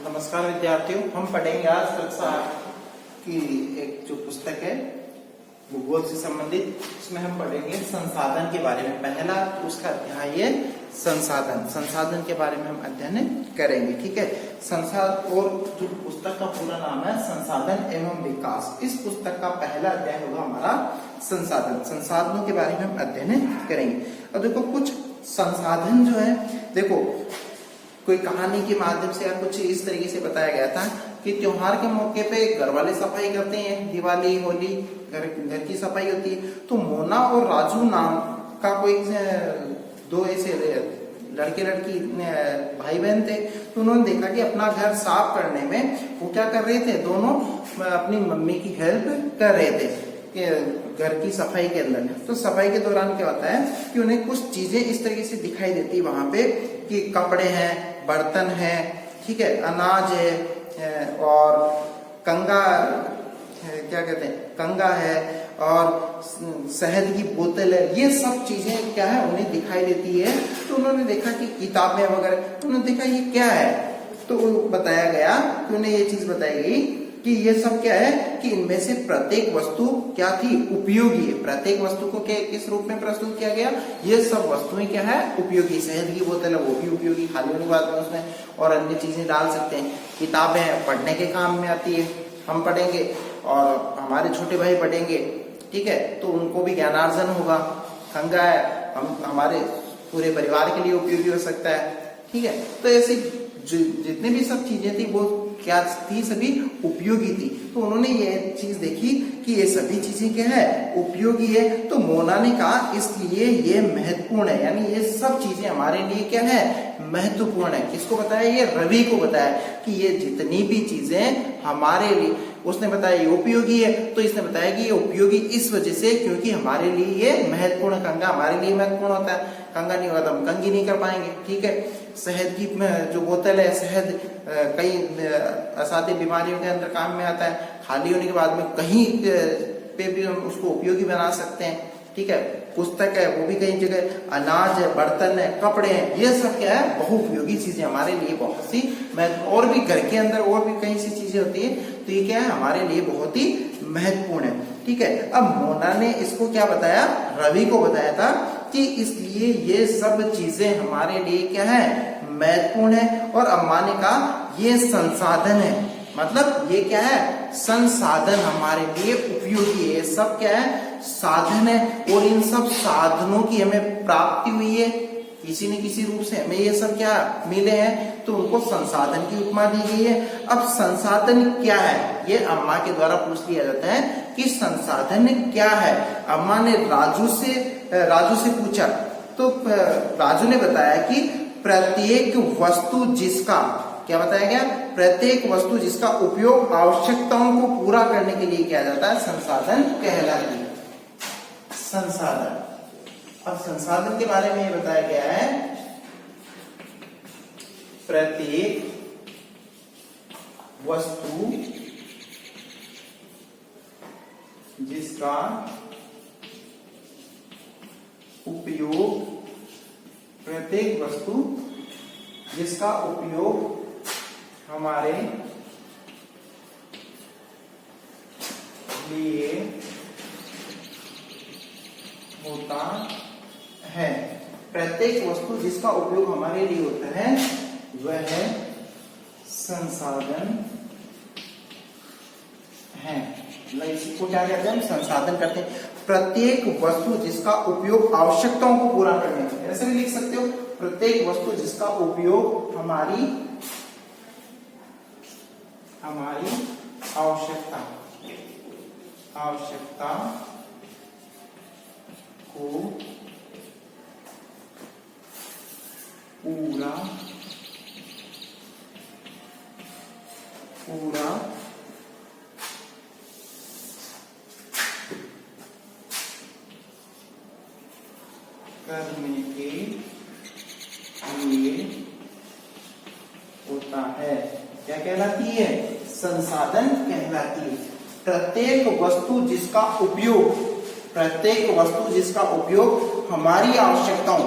नमस्कार विद्यार्थियों, हम पढ़ेंगे आज कक्षा की एक जो पुस्तक है भूगोल से संबंधित। उसमें हम पढ़ेंगे संसाधन के बारे में। पहला उसका अध्याय है संसाधन के बारे में हम अध्ययन करेंगे। ठीक है, संसाधन और जो पुस्तक का पूरा नाम है संसाधन एवं विकास। इस पुस्तक का पहला अध्याय होगा हमारा संसाधनों के बारे में हम अध्ययन करेंगे। और देखो कुछ संसाधन जो है, देखो कोई कहानी के माध्यम से या कुछ इस तरीके से बताया गया था कि त्योहार के मौके पे घर वाले सफाई करते हैं, दिवाली होली घर की सफाई होती है। तो मोना और राजू नाम का कोई दो ऐसे लड़के लड़की भाई बहन थे। तो उन्होंने देखा कि अपना घर साफ करने में वो क्या कर रहे थे, दोनों अपनी मम्मी की हेल्प कर रहे थे घर की सफाई के अंदर। तो सफाई के दौरान क्या होता है कि उन्हें कुछ चीजें इस तरीके से दिखाई देती है वहां पे कि कपड़े हैं, बर्तन है, ठीक है, अनाज है और कंगा क्या कहते हैं, कंगा है और शहद की बोतल है। ये सब चीजें क्या है उन्हें दिखाई देती है। तो उन्होंने देखा कि किताबें वगैरह, उन्होंने देखा ये क्या है। तो बताया गया कि उन्हें ये चीज बताई गई कि ये सब क्या है कि इनमें से प्रत्येक वस्तु क्या थी, उपयोगी है। प्रत्येक वस्तु को किस रूप में प्रस्तुत किया गया, ये सब वस्तुएं क्या है, उपयोगी। शहद की बोतल है वो भी उपयोगी, खाली होने के बाद में उसमें और अन्य चीजें डाल सकते हैं। किताबें पढ़ने के काम में आती है, हम पढ़ेंगे और हमारे छोटे भाई पढ़ेंगे, ठीक है, तो उनको भी ज्ञानार्जन होगा। कंगा है हमारे पूरे परिवार के लिए उपयोगी हो सकता है, ठीक है। तो ऐसी जितने भी सब चीजें थी वो क्या थी, सभी उपयोगी थी। तो उन्होंने ये चीज देखी कि ये सभी चीजें क्या है, उपयोगी है। तो मोना ने कहा इसलिए ये महत्वपूर्ण है, यानी ये सब चीजें हमारे लिए क्या है, महत्वपूर्ण है। किसको बताया, ये रवि को बताया कि ये जितनी भी चीजें हमारे लिए, उसने बताया ये उपयोगी है। तो इसने बताया कि ये उपयोगी इस वजह से क्योंकि हमारे लिए ये महत्वपूर्ण। कंगा हमारे लिए महत्वपूर्ण होता है, कंगा नहीं होगा तो हम कंघी नहीं कर पाएंगे, ठीक है। शहद की जो बोतल है, शहद कई असाध्य बीमारियों के अंदर काम में आता है। खाली होने के बाद में कहीं पे भी हम उसको उपयोगी बना सकते हैं, ठीक है। पुस्तक है वो भी कई जगह, अनाज है, बर्तन है, कपड़े हैं, ये सब क्या है, बहुउपयोगी चीजें हमारे लिए बहुत सी। और भी घर के अंदर और भी कई सी चीजें होती है, तो ये क्या है हमारे लिए बहुत ही महत्वपूर्ण है, ठीक है। अब मोना ने इसको क्या बताया, रवि को बताया था कि इसलिए ये सब चीजें हमारे लिए क्या है, महत्वपूर्ण है। और अम्मा ने कहा ये संसाधन है, मतलब ये क्या है, संसाधन हमारे लिए उपयोगी है। ये सब क्या है, साधन है और इन सब साधनों की हमें प्राप्ति हुई है किसी न किसी रूप से, हमें ये सब क्या मिले हैं, तो उनको संसाधन की उपमा दी गई है। अब संसाधन क्या है, ये अम्मा के द्वारा पूछ लिया जाता है कि संसाधन क्या है। अम्मा ने राजू से पूछा, तो राजू ने बताया कि प्रत्येक वस्तु जिसका, क्या बताया गया, प्रत्येक वस्तु जिसका उपयोग आवश्यकताओं को पूरा करने के लिए किया जाता है संसाधन कहलाती है। संसाधन, अब संसाधन के बारे में ये बताया गया है, प्रत्येक वस्तु जिसका उपयोग, प्रत्येक वस्तु जिसका उपयोग हमारे लिए होता है। प्रत्येक वस्तु जिसका उपयोग हमारे लिए होता है वह संसाधन है। इसको क्या कहते हैं, हम संसाधन करते हैं। प्रत्येक वस्तु जिसका उपयोग आवश्यकताओं को पूरा करने के लिए, ऐसे भी लिख सकते हो, प्रत्येक वस्तु जिसका उपयोग हमारी आवश्यकता को पूरा करने के लिए होता है। क्या कहलाती है, संसाधन कहलाती है। प्रत्येक वस्तु जिसका उपयोग हमारी आवश्यकताओं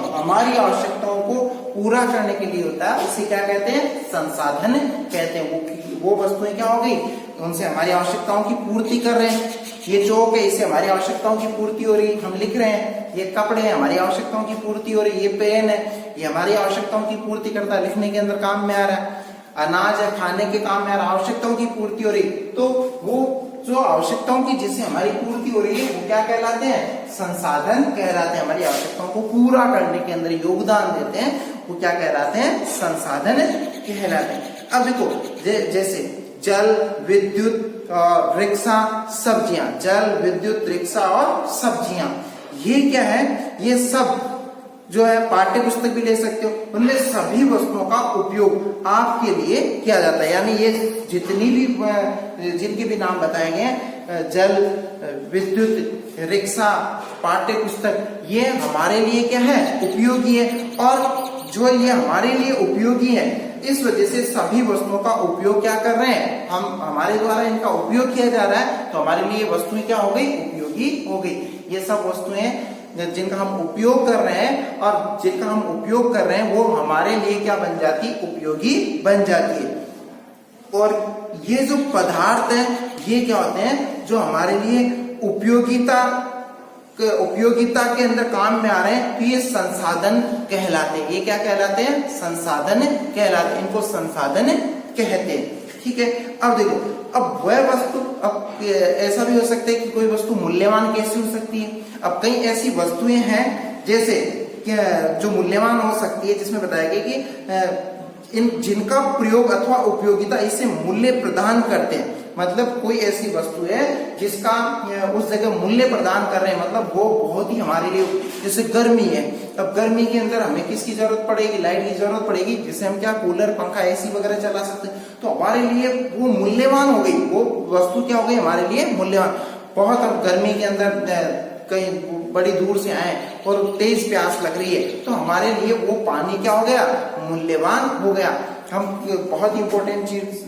को पूरा करने के लिए होता है, उसे क्या कहते हैं? संसाधन कहते हैं। वो वस्तुएं क्या हो गई? उनसे हमारी आवश्यकताओं की पूर्ति कर रहे हैं। ये चौक है, इससे हमारी आवश्यकताओं की पूर्ति हो रही है, हम लिख रहे हैं। ये कपड़े हैं, हमारी आवश्यकताओं की पूर्ति हो रही है। ये पेन है, ये हमारी आवश्यकताओं की पूर्ति करता है, लिखने के अंदर काम में आ रहा है। अनाज है, खाने के काम में आ रहा है, आवश्यकताओं की पूर्ति हो रही है। तो वो जो आवश्यकताओं की जिससे हमारी पूर्ति हो रही है वो क्या कहलाते हैं? संसाधन कहलाते हैं। हमारी आवश्यकताओं को पूरा करने के अंदर योगदान देते हैं, वो क्या कहलाते हैं? संसाधन कहलाते हैं। अब देखो, जैसे जल, विद्युत, रिक्शा, सब्जियां। जल, विद्युत, रिक्शा और सब्जियां, ये क्या है? ये सब जो है पाठ्य पुस्तक भी ले सकते हो, उनमें सभी वस्तुओं का उपयोग आपके लिए किया जाता है। यानी ये जितनी भी जिनके भी नाम बताए गए, जल, विद्युत, रिक्शा, पाठ्य पुस्तक, ये हमारे लिए क्या है? उपयोगी है। और जो ये हमारे लिए उपयोगी है, इस वजह से सभी वस्तुओं का उपयोग क्या कर रहे हैं? हम, हमारे द्वारा इनका उपयोग किया जा रहा है, तो हमारे लिए वस्तुएं क्या हो गई? उपयोगी हो गई। ये सब वस्तुएं जिनका हम उपयोग कर रहे हैं, और जिनका हम उपयोग कर रहे हैं वो हमारे लिए क्या बन जाती? उपयोगी बन जाती है। और ये जो पदार्थ है, ये क्या होते हैं? जो हमारे लिए उपयोगिता के अंदर काम में आ रहे हैं, तो ये संसाधन कहलाते हैं। ये क्या कहलाते हैं? संसाधन कहलाते हैं। इनको संसाधन कहते हैं। ठीक है। अब देखो, अब वह वस्तु, अब ऐसा भी हो सकता है कि कोई वस्तु मूल्यवान कैसी हो सकती है? अब कई ऐसी वस्तुएं हैं जैसे जो मूल्यवान हो सकती है, जिसमें बताया गया कि जिनका प्रयोग अथवा उपयोगिता इसे मूल्य प्रदान करते हैं। मतलब कोई ऐसी वस्तु है जिसका उस जगह मूल्य प्रदान कर रहे हैं, मतलब वो बहुत ही हमारे लिए, जैसे गर्मी है, अब गर्मी के अंदर हमें किसकी जरूरत पड़ेगी? लाइट की जरूरत पड़ेगी, जिससे हम क्या कूलर, पंखा, एसी वगैरह चला सकते हैं। तो हमारे लिए वो मूल्यवान हो गई, वो वस्तु क्या हो गई? हमारे लिए मूल्यवान। बहुत, अब गर्मी के अंदर कहीं बड़ी दूर से आए और तेज प्यास लग रही है, तो हमारे लिए वो पानी क्या हो गया? मूल्यवान हो गया। हम बहुत इंपॉर्टेंट चीज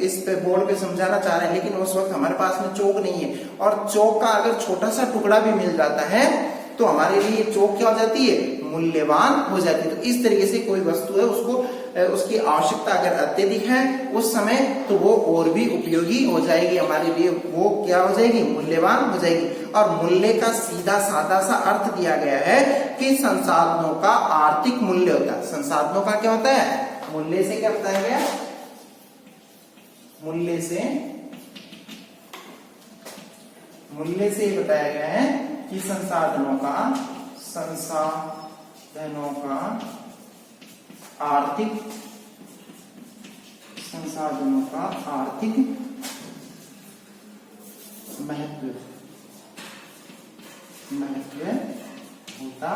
इस पे बोर्ड पे समझाना चाह रहे हैं, लेकिन उस वक्त हमारे पास में चौक नहीं है, और चौक का अगर छोटा सा टुकड़ा भी मिल जाता है तो हमारे लिए चौक क्या हो जाती है? मूल्यवान हो जाती है। तो इस तरीके से कोई वस्तु है, उसको उसकी आवश्यकता अगर अत्यधिक है उस समय, तो वो और भी उपयोगी हो जाएगी हमारे लिए, वो क्या हो जाएगी? मूल्यवान हो जाएगी। और मूल्य का सीधा साधा सा अर्थ दिया गया है कि संसाधनों का आर्थिक मूल्य होता है। संसाधनों का क्या होता है? मूल्य से क्या बताया गया? मूल्य से बताया गया है कि संसाधनों का आर्थिक महत्व होता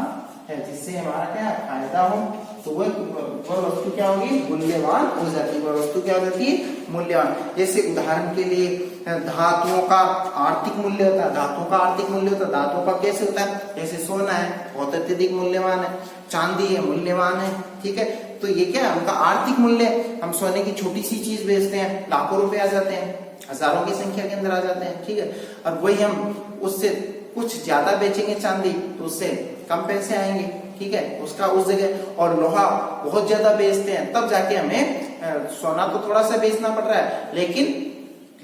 है, जिससे हमारा क्या फायदा हो। तो वह वस्तु क्या होगी? मूल्यवान हो जाती है। वह वस्तु क्या हो जाती है? मूल्यवान। जैसे उदाहरण के लिए धातुओं का आर्थिक मूल्य होता है। धातुओं का आर्थिक मूल्य होता है। धातुओं का कैसे होता है? जैसे सोना है, बहुत अत्यधिक मूल्यवान है। चांदी है, मूल्यवान है। ठीक है। तो ये क्या है? उनका आर्थिक मूल्य। हम सोने की छोटी सी चीज बेचते हैं, लाखों रुपए आ जाते हैं, हजारों की संख्या के अंदर आ जाते हैं। ठीक है। और वही हम उससे कुछ ज्यादा बेचेंगे चांदी, तो उससे कम पैसे आएंगे। ठीक है। उसका उस जगह, और लोहा बहुत ज्यादा बेचते हैं, तब जाके हमें सोना तो थोड़ा सा बेचना पड़ रहा है, लेकिन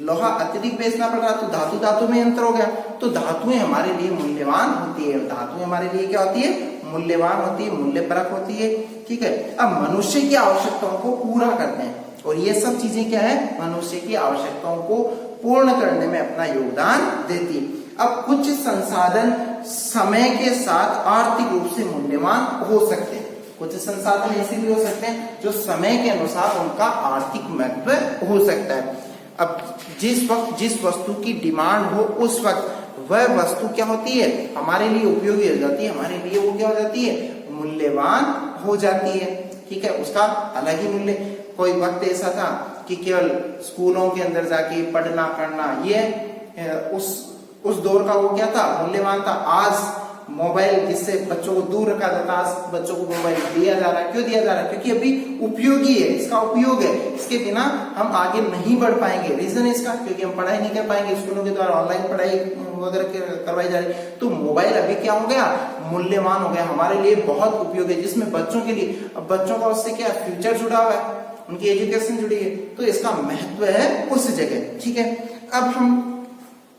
लोहा अत्यधिक बेचना पड़ रहा है, तो धातु में अंतर हो गया। तो धातुएं हमारे लिए मूल्यवान होती है। धातुएं हमारे लिए क्या होती है? मूल्यवान होती है, मूल्यपरक होती है। ठीक है। अब मनुष्य की आवश्यकताओं को पूरा करते हैं, और ये सब चीजें क्या है? मनुष्य की आवश्यकताओं को पूर्ण करने में अपना योगदान देती है। अब कुछ संसाधन समय के साथ आर्थिक रूप से मूल्यवान हो सकते हैं। कुछ संसाधन ऐसे भी हो सकते हैं जो समय के अनुसार उनका आर्थिक महत्व हो सकता है। अब जिस वक्त जिस वस्तु की डिमांड हो, उस वक्त वह वस्तु क्या होती है? हमारे लिए उपयोगी हो जाती है, हमारे लिए वो क्या हो जाती है? मूल्यवान हो जाती है। ठीक है। उसका अलग ही मूल्य। कोई वक्त ऐसा था कि केवल स्कूलों के अंदर जाके पढ़ना करना, ये उस दौर का वो क्या था? मूल्यवान था। आज मोबाइल, जिससे बच्चों को दूर रखा जाता, आज बच्चों को मोबाइल दिया जा रहा है। क्यों दिया जा रहा है? क्योंकि अभी उपयोगी है, इसका उपयोग है, इसके बिना हम आगे नहीं बढ़ पाएंगे। रीजन इसका, क्योंकि हम पढ़ाई नहीं कर पाएंगे, स्कूलों के द्वारा ऑनलाइन पढ़ाई वगैरह करवाई जा रही है। तो मोबाइल अभी क्या हो गया? मूल्यवान हो गया, हमारे लिए बहुत उपयोगी है, जिसमें बच्चों के लिए, अब बच्चों का उससे क्या फ्यूचर जुड़ा हुआ है, उनकी एजुकेशन जुड़ी है, तो इसका महत्व है उस जगह। ठीक है, अब हम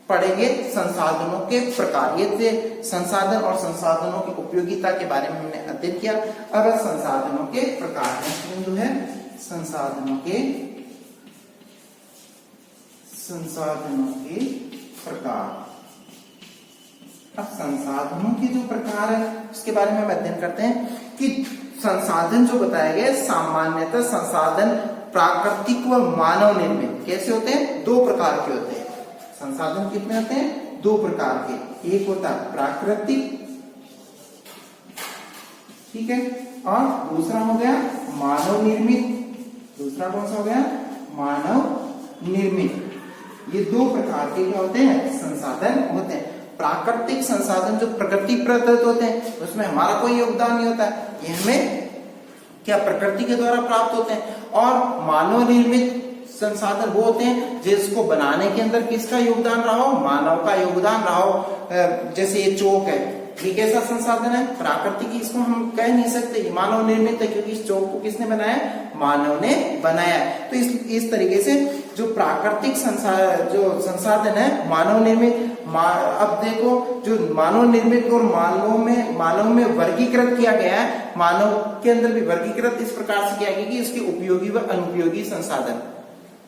पढ़ेंगे संसाधनों के प्रकार। ये थे संसाधन और संसाधनों की उपयोगिता के बारे में हमने अध्ययन किया। अब संसाधनों के प्रकार बिंदु है संसाधनों के प्रकार। अब संसाधनों के जो प्रकार है उसके बारे में हम अध्ययन करते हैं कि संसाधन जो बताए गए सामान्यतः संसाधन प्राकृतिक व मानव निर्मित कैसे होते हैं, दो प्रकार के होते हैं। संसाधन कितने होते हैं, दो प्रकार के, एक होता है प्राकृतिक, ठीक है, और दूसरा हो गया मानव निर्मित। दूसरा कौन सा हो गया, मानव निर्मित। ये दो प्रकार के क्या होते हैं, संसाधन होते हैं। प्राकृतिक संसाधन जो प्रकृति प्रदत्त होते हैं, उसमें हमारा कोई योगदान नहीं होता है, ये हमें क्या प्रकृति के द्वारा प्राप्त होते हैं। और मानव निर्मित संसाधन वो होते हैं जिसको बनाने के अंदर किसका योगदान रहा हो, मानव का योगदान रहा हो। जैसे ये चौक है, ये कैसा संसाधन है, प्राकृतिक, इसको हम कह नहीं सकते ये मानव निर्मित है, क्योंकि इस चौक को किसने बनाया, मानव ने बनाया है। तो इस तरीके से जो प्राकृतिक संसाधन है मानव निर्मित। अब देखो जो मानव निर्मित और मानव में वर्गीकृत किया गया है, मानव के अंदर भी वर्गीकृत इस प्रकार से किया गया कि इसके उपयोगी व अनुपयोगी संसाधन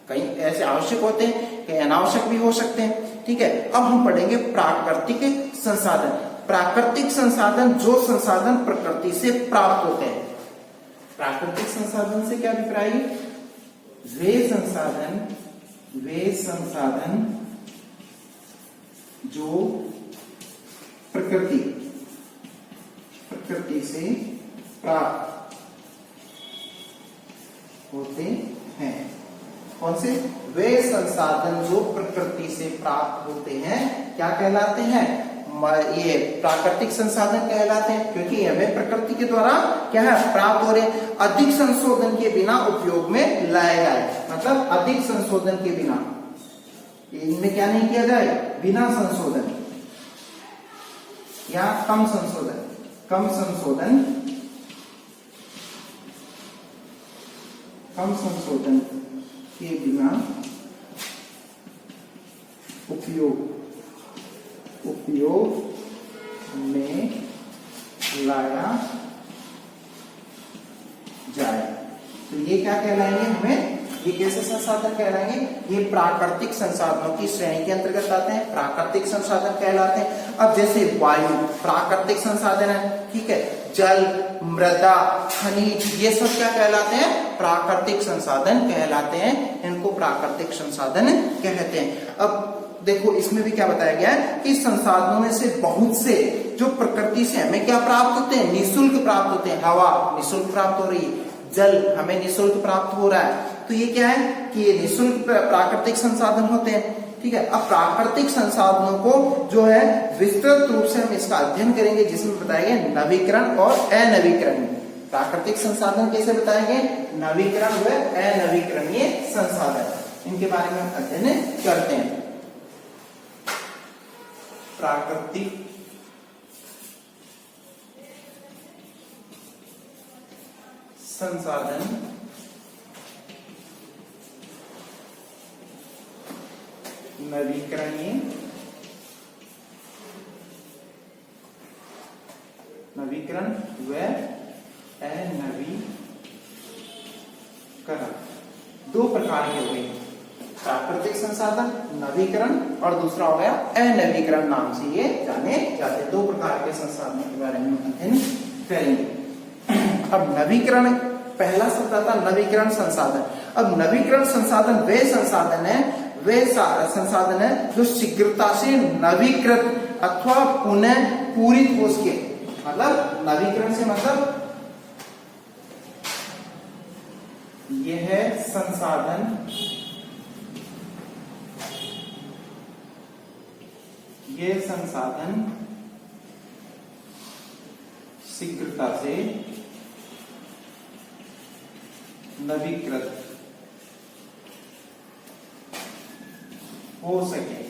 कहीं ऐसे आवश्यक होते हैं, कहीं अनावश्यक भी हो सकते हैं। ठीक है, अब हम पढ़ेंगे प्राकृतिक संसाधन। प्राकृतिक संसाधन जो संसाधन प्रकृति से प्राप्त होते हैं। प्राकृतिक संसाधन से क्या अभिप्राय है, वे संसाधन जो प्रकृति से प्राप्त होते हैं। कौन से, वे संसाधन जो प्रकृति से प्राप्त होते हैं क्या कहलाते हैं, ये प्राकृतिक संसाधन कहलाते हैं, क्योंकि हमें प्रकृति के द्वारा क्या है प्राप्त हो रहे, अधिक संशोधन के बिना उपयोग में लाया जाए। मतलब अधिक संशोधन के बिना, इनमें क्या नहीं किया जाए, बिना संशोधन या कम संशोधन के बिना उपयोग में लाया जाए। तो ये क्या कहलाएंगे, हमें ये कैसे संसाधन कहलाएंगे, ये प्राकृतिक संसाधनों की श्रेणी के अंतर्गत आते हैं, प्राकृतिक संसाधन कहलाते हैं। अब जैसे वायु प्राकृतिक संसाधन है, ठीक है, जल, मृदा, खनिज, ये सब क्या कहलाते हैं, प्राकृतिक संसाधन कहलाते हैं, इनको प्राकृतिक संसाधन कहते हैं। अब देखो इसमें भी क्या बताया गया है कि संसाधनों में से बहुत से जो प्रकृति से हमें क्या प्राप्त होते हैं, निःशुल्क प्राप्त होते हैं। हवा निःशुल्क प्राप्त हो रही है, जल हमें निःशुल्क प्राप्त हो रहा है, तो ये क्या है कि ये निःशुल्क प्राकृतिक संसाधन होते हैं। ठीक है, अब प्राकृतिक संसाधनों को जो है विस्तृत रूप से हम इसका अध्ययन करेंगे, जिसमें बताएंगे नवीकरण और अनवीकरण। प्राकृतिक संसाधन कैसे बताएंगे, नवीकरण व अनवीकरणीय संसाधन, इनके बारे में हम अध्ययन करते हैं। प्राकृतिक संसाधन नवीकरण व अनवीकरण दो प्रकार के हो गए, प्राकृतिक संसाधन नवीकरण और दूसरा हो गया अनवीकरण, नाम से ये जाने जाते हैं। दो प्रकार के संसाधनों के बारे में अध्ययन करेंगे। अब नवीकरण, पहला शब्द आता नवीकरण संसाधन। अब नवीकरण संसाधन वे संसाधन है जो शीघ्रता से नवीकृत अथवा पुनः पूरित हो सके। मतलब नवीकरण से मतलब यह संसाधन शीघ्रता से नवीकृत हो सके,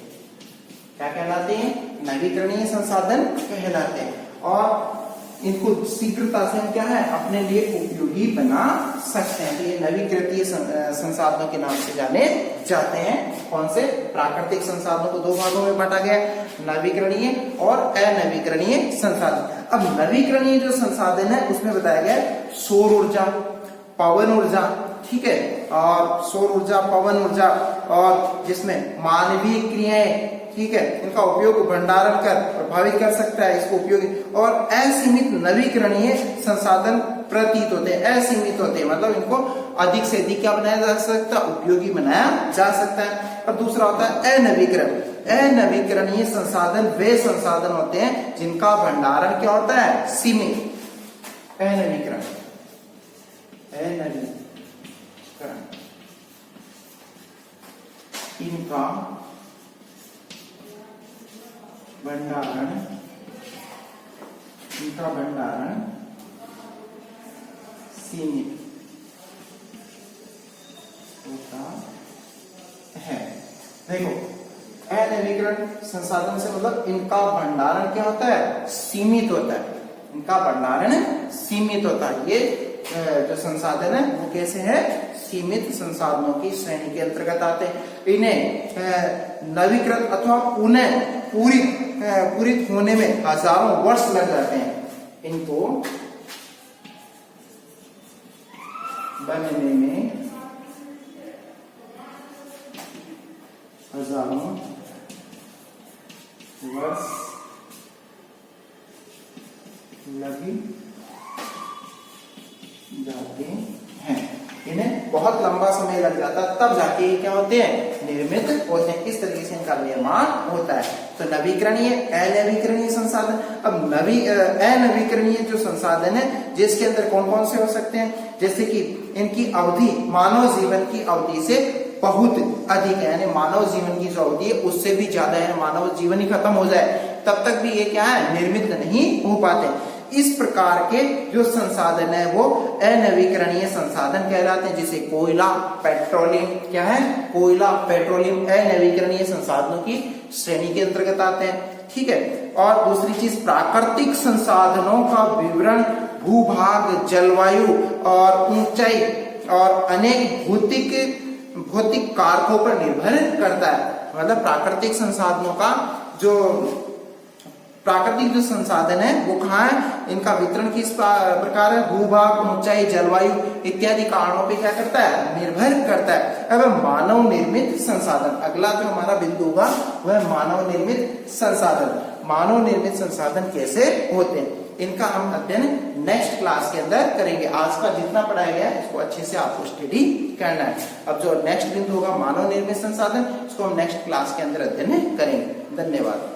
क्या कहलाते हैं, नवीकरणीय संसाधन कहलाते हैं। और इनको शीघ्रता से हम क्या है अपने लिए उपयोगी बना सकते हैं। तो ये नवीकरणीय संसाधनों के नाम से जाने जाते हैं। कौन से? प्राकृतिक संसाधनों को दो भागों में बांटा गया, नवीकरणीय और अनवीकरणीय संसाधन। अब नवीकरणीय जो संसाधन है उसमें बताया गया सौर ऊर्जा, पवन ऊर्जा, ठीक है, और सौर ऊर्जा, पवन ऊर्जा, और जिसमें मानवीय क्रियाएं, ठीक है, इनका उपयोग भंडारण कर प्रभावित कर सकता है इसको उपयोगी। और असीमित नवीकरणीय संसाधन प्रतीत होते हैं, असीमित होते हैं, मतलब इनको अधिक से अधिक क्या बनाया जा सकता है? उपयोगी बनाया जा सकता है। और दूसरा होता है अनवीकरण। अनवीकरणीय संसाधन वे संसाधन होते हैं जिनका भंडारण क्या होता है? सीमित। अनवीकरण, अनवीकरण इनका भंडारण, इनका भंडारण सीमित होता है। देखो, अनवीकरण संसाधन से मतलब इनका भंडारण क्या होता है? सीमित होता है। इनका भंडारण सीमित होता है। ये जो संसाधन है वो कैसे है? सीमित संसाधनों की श्रेणी के अंतर्गत आते हैं। इन्हें नवीकृत अथवा पुनः पूरित होने में हजारों वर्ष लग जाते हैं। इनको बनने में हजारों वर्ष लग जाते हैं। इन्हें बहुत लंबा समय लग जाता है, तब जाके ये क्या होते हैं? निर्मित होते हैं। इस तरीके से इनका निर्माण होता है। तो नवीकरणीय, अनवीकरणीय संसाधन। अब अनवीकरणीय जो संसाधन है जिसके अंदर कौन कौन से हो सकते हैं? जैसे कि इनकी अवधि मानव जीवन की अवधि से बहुत अधिक है, यानी मानव जीवन की जो अवधि है उससे भी ज्यादा है। मानव जीवन ही खत्म हो जाए तब तक भी ये क्या है? निर्मित नहीं हो पाते। इस प्रकार के जो संसाधन है वो अनवीकरणीय संसाधन कहलाते हैं। जैसे कोयला, पेट्रोलियम, क्या है? कोयला, पेट्रोलियम अनवीकरणीय संसाधनों की श्रेणी के अंतर्गत आते हैं, ठीक है। और दूसरी चीज, प्राकृतिक संसाधनों का विवरण भूभाग, जलवायु और ऊंचाई और अनेक भौतिक कारकों पर निर्भर करता है। मतलब प्राकृतिक संसाधनों का जो प्राकृतिक जो संसाधन है वो कहाँ है? इनका वितरण किस प्रकार है? भूभाग, ऊंचाई, जलवायु इत्यादि कारणों पे क्या करता है? निर्भर करता है। अब मानव निर्मित संसाधन, अगला जो हमारा बिंदु होगा वह मानव निर्मित संसाधन। मानव निर्मित संसाधन कैसे होते हैं इनका हम अध्ययन नेक्स्ट क्लास के अंदर करेंगे। आज का जितना पढ़ाया गया है इसको अच्छे से आपको स्टडी करना है। अब जो नेक्स्ट बिंदु होगा मानव निर्मित संसाधन, इसको हम नेक्स्ट क्लास के अंदर अध्ययन करेंगे। धन्यवाद।